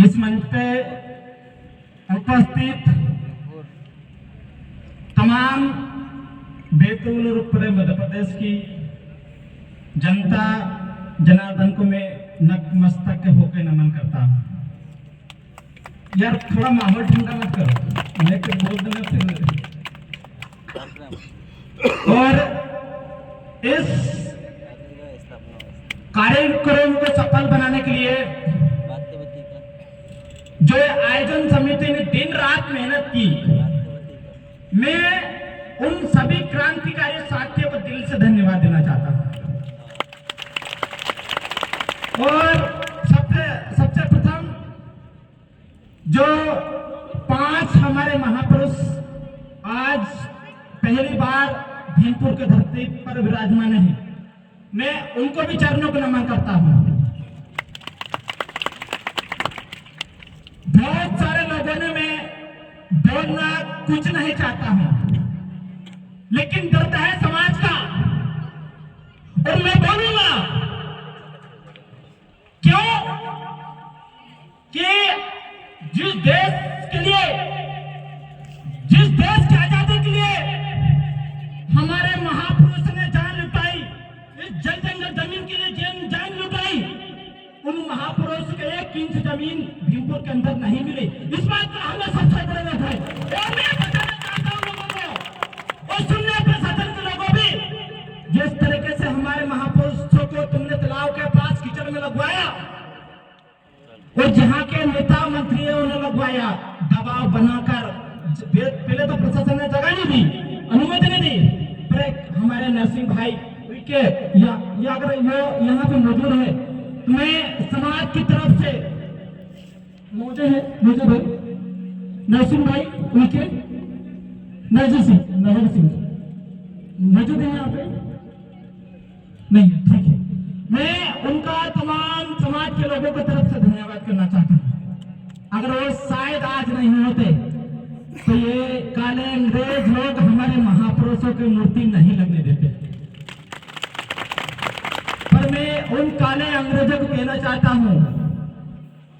इस मंच पे उपस्थित तमाम बैतूल और पूरे मध्य प्रदेश की जनता जनार्दन को मैं नतमस्तक होकर नमन करता हूँ। यार थोड़ा माहौल ठंडा मत करो, मैं तो बोल देना फिर। और इस कार्यक्रम को सफल बनाने के लिए जो आयोजन समिति ने दिन रात मेहनत की, मैं उन सभी क्रांतिकारी साथियों को दिल से धन्यवाद देना चाहता हूं। और सबसे प्रथम जो 5 हमारे महापुरुष आज पहली बार भीमपुर के धरती पर विराजमान है, मैं उनको भी चरणों को नमन करता हूं। बहुत सारे लोगों ने मैं बोलना कुछ नहीं चाहता हूं, लेकिन दर्द है समाज का और मैं बोलूंगा। क्यों कि जिस देश के लिए, जिस देश की आजादी के लिए हमारे महापुरुष ने जान लुटाई, इस जल जंगल जमीन के लिए जान लुटाई, उन महापुरुष के 1 इंच जमीन भीमपुर के अंदर नहीं मिली। इस बात का हमें सबसे बड़ा है और मैं बताना चाहता हूं लोगों को और सुनने प्रशासन के लोगों भी, जिस तरीके से हमारे महापुरुषों को तुमने तालाब के पास कीचड़ में लगवाया और जहां के नेता मंत्रियों ने लगवाया, दबाव बनाकर, पहले तो प्रशासन ने जगह नहीं दी, अनुमति नहीं दी, पर हमारे नरसिंह भाई के अगर वो यहाँ पे मौजूद है, मैं समाज की तरफ से मुझे भाई नरसिंह भाई उनके नजर सिंह मौजूद है यहाँ पे नहीं, ठीक है, मैं उनका तमाम समाज के लोगों की तरफ से धन्यवाद करना चाहता हूँ। अगर वो शायद आज नहीं होते तो ये काले अंग्रेज लोग हमारे महापुरुषों की मूर्ति नहीं लगने देते। पर मैं उन काले अंग्रेजों को कहना चाहता हूं,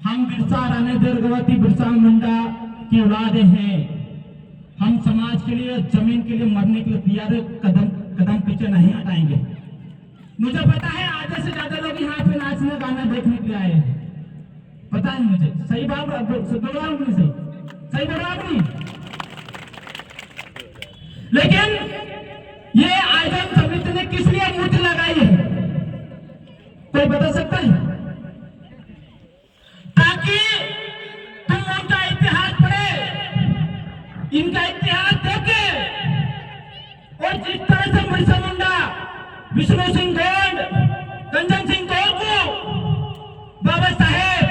हम बिरसा रानी दुर्गावती बिरसा मुंडा की औलादे हैं। हम समाज के लिए, जमीन के लिए मरने के लिए तैयार, कदम पीछे नहीं हटाएंगे। मुझे पता है आधे से ज्यादा लोग यहाँ पे नाचने गाना देखने के लिए आए हैं, पता है मुझे। सही बात सही बोला नहीं, लेकिन ये आयोजन समिति ने किस लिए मूर्ति लगाई है कोई बता सकता है? ताकि तुम उनका इतिहास पढ़े, इनका इतिहास देखे, और जिस तरह से बिरसा मुंडा, विष्णु सिंह गोंड, कंचन सिंह को, बाबा साहेब,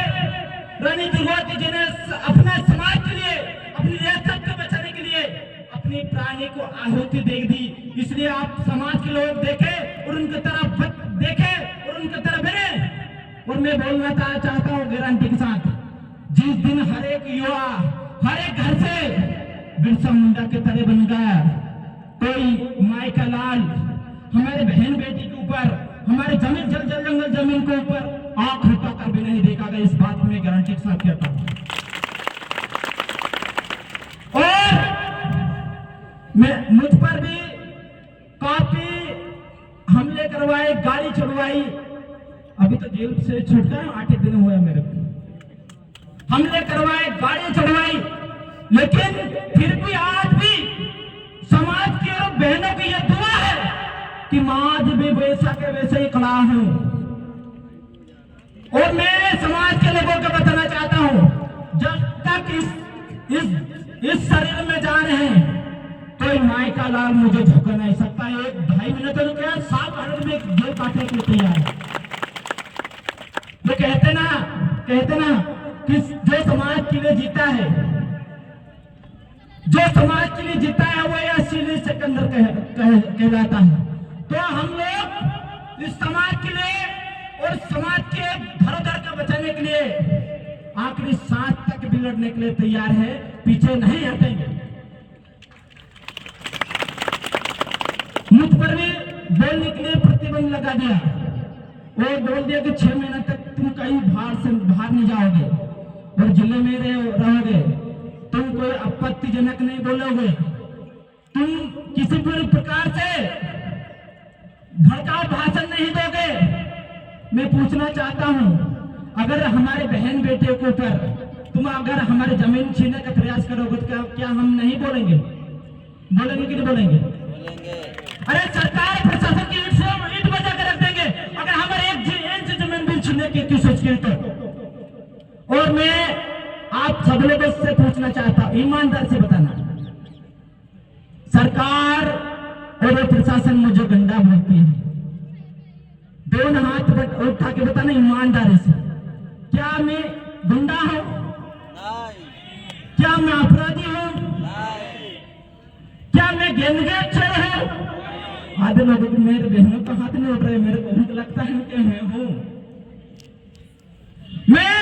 रानी दुर्गावती जी ने अपने समाज के लिए, अपनी रियासत को बचाने के लिए अपनी प्राणी को आहुति दे दी। इसलिए आप समाज के लोग देखें और उनकी तरफ देखें और उनकी तरफ बने। और मैं बोलना चाहता हूँ गारंटी के साथ, जिस दिन हर एक युवा, हर एक घर से बिरसा मुंडा के तरह बन गया, कोई माई का लाल हमारे बहन बेटी के ऊपर, हमारे जमीन जल जंगल जमीन के ऊपर आंख उठाकर भी नहीं देखा गया। इस बात में गारंटी के साथ कहता हूँ। और मैं मुझ पर भी काफी हमले करवाए, गाड़ी चढ़वाई, अभी तो जेल से छूट गया, 8 दिन हुए मेरे को। हमले करवाए, गाड़ी चढ़वाई, लेकिन फिर भी आज भी समाज की और बहनों की यह दुआ है कि मैं आज भी वैसा के वैसे ही खड़ा हूं। और मैं समाज के लोगों को बताना चाहता हूं, जब तक इस शरीर में जान है, कोई माई का लाल मुझे झुका नहीं सकता। 1-2.5 मिनट तो क्या, 7 मिनट में जेल काटने के लिए तैयार है। वो कहते ना कि जो समाज के लिए जीता है, जो समाज के लिए जीता है, वो असली सिकंदर कहलाता है। तो हम लोग इस समाज के लिए और समाज के धरोहर को बचाने के लिए आखिरी सांस तक भी लड़ने के लिए तैयार है, पीछे नहीं हटेंगे। मुझ पर भी बोलने के लिए प्रतिबंध लगा दिया और बोल दिया कि 6 महीने तक तुम कहीं बाहर नहीं जाओगे। और जिले में रहोगे, तुम कोई आपत्तिजनक नहीं बोलोगे, तुम किसी भी प्रकार से भड़काऊ भाषण नहीं दोगे। मैं पूछना चाहता हूं, अगर हमारे बहन बेटे के ऊपर तुम अगर हमारे जमीन छीनने का प्रयास करोगे तो क्या हम नहीं बोलेंगे? बोलेंगे कि नहीं बोलेंगे? अरे सरकार प्रशासन की ईंट बजा कर रख देंगे अगर हमारे एक इंच जमीन भी छीनने की सोच की तो। और मैं आप सब लोगों से पूछना चाहता हूं, ईमानदार से बताना, सरकार और प्रशासन मुझे गंडा बोलती है, दोनों हाथ उठा के बताना ईमानदारी से, क्या मैं गुंडा हूं? क्या मैं अपराधी हूं? क्या मैं गैंगस्टर हूं? आधे लोगों को, मेरे बहनों का हाथ नहीं उठ रहे, मेरे को उनको लगता है कि मैं हूं। मैं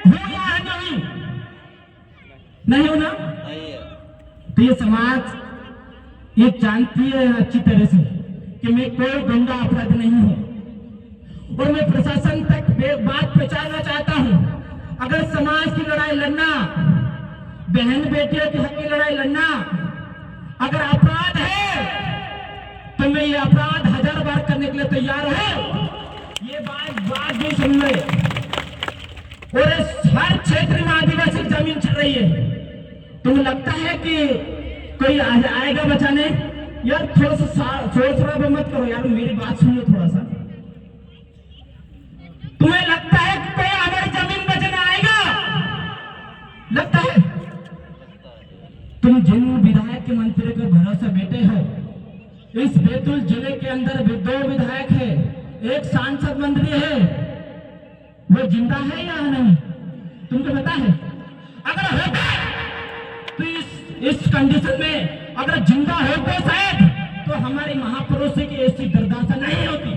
हूं या नहीं? नहीं हूं ना? तो ये समाज ये जानती है अच्छी तरह से कि मैं कोई गुंडा अपराधी नहीं हूं। और मैं प्रशासन तक बात पहुंचाना चाहता हूं, अगर समाज की लड़ाई लड़ना, बहन बेटियों के हक की लड़ाई लड़ना अगर अपराध है तो मैं ये अपराध 1000 बार करने के लिए तैयार हूं। ये बात भी सुन ले। और हर क्षेत्र में आदिवासी जमीन चल रही है, तुम्हें लगता है कि कोई आएगा बचाने? यार थोड़ा सा शोर शराबा मत करो यार, मेरी बात सुन लो थोड़ा सा। तुम्हें लगता है कि कोई हमारी जमीन बचाने आएगा? लगता है? तुम जिन विधायक के मंत्री को भरोसा बैठे हो, इस बैतूल जिले के अंदर 2 विधायक है, एक सांसद मंत्री है, वो जिंदा है या नहीं तुमको पता है? अगर होगा तो इस कंडीशन में अगर जिंदा हो तो शायद तो हमारी महापुरुषों की ऐसी दुर्दशा नहीं होती।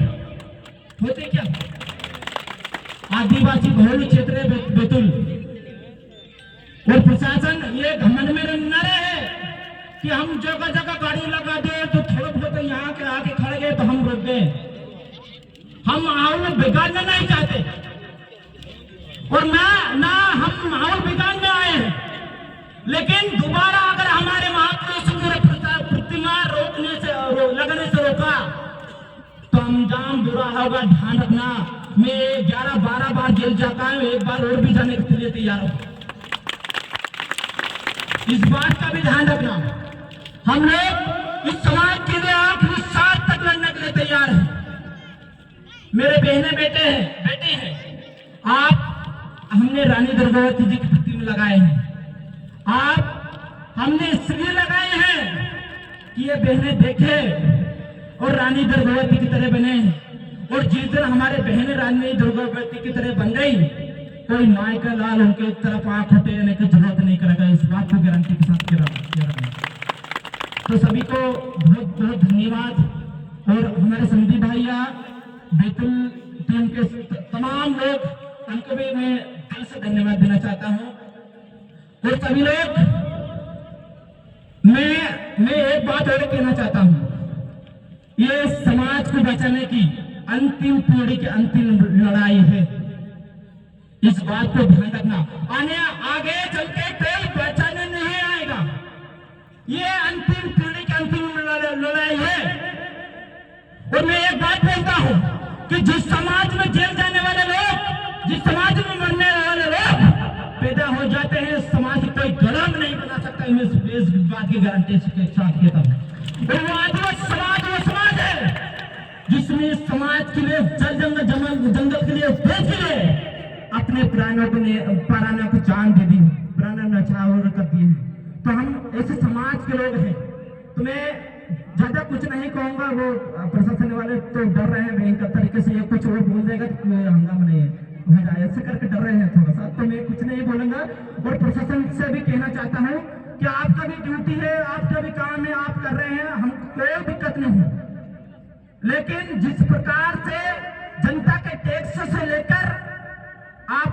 होते क्या? आदिवासी बहुल क्षेत्र है बैतूल, और प्रशासन ये घमंड में न रहे कि हम जगह जगह गाड़ी लगा दे तो थोड़ा बहुत यहाँ के आके खड़े गए तो हम रुक गए। हम माहौल बिगाड़ना नहीं चाहते और ना हम माहौल बिगाड़ने आए हैं, लेकिन दोबारा अगर हमारे महापुरुषों ने प्रतिमा लगने से रोका तो अंजाम बुरा होगा। ध्यान रखना, मैं 11-12 बार जेल जाता हूं, एक बार और भी जाने के लिए तैयार हूं। इस बात का भी ध्यान रखना, हम लोग इस समाज के लिए आखिरी सांस तक लड़ने के लिए तैयार हैं। मेरे बहने बेटे हैं, हमने रानी दुर्गावती जी की प्रतिमा लगाए हैं, हमने इसलिए लगाए हैं कि ये बहने देखे और रानी दुर्गावती की तरह बने। और जिस दिन हमारे बहनें रानी दुर्गावती की तरह बन गई, कोई माई का लाल उनके तरफ आंख उठाने की जरूरत नहीं करेगा। इस बात को गारंटी के साथ कह रहा हूं। तो सभी को बहुत बहुत धन्यवाद। और हमारे संदीप भैया, बैतूल टीम के तमाम लोग, उनको भी मैं दिल से धन्यवाद देना चाहता हूं। और सभी लोग, मैं एक बात और कहना चाहता हूं, ये समाज को बचाने की अंतिम पीढ़ी की अंतिम लड़ाई है। इस बात को ध्यान रखना, आगे चल के कोई बचाने नहीं आएगा। ये अंतिम पीढ़ी की अंतिम लड़ाई है। और मैं एक बात बोलता हूं कि जिस समाज में जेल जाने वाले लोग, जिस समाज में मरने वाले लोग पैदा हो जाते हैं, समाज कोई गुलाम नहीं बना सकता। इस बात की गारंटी के साथ कहता हूं। और वो आदिवासी समाज वो समाज है जिसमें समाज के लिए जंगल के लिए देश के लिए अपने प्राणों को जान दे दी, प्राण न्यौछावर कर दिए। तो हम ऐसे समाज के लोग हैं। तो मैं ज्यादा कुछ नहीं कहूंगा, वो प्रशासन वाले तो डर रहे हैं भयंकर तरीके से, ये कुछ और बोल देगा तो हंगामा नहीं हो जाए, ऐसे करके डर रहे हैं थोड़ा सा। तो मैं कुछ नहीं बोलूंगा। और प्रशासन से भी कहना चाहता हूँ कि आपका भी ड्यूटी है, आपका भी काम है, आप कर रहे हैं, हम कोई दिक्कत नहीं। लेकिन जिस प्रकार से जनता के टैक्स से लेकर आप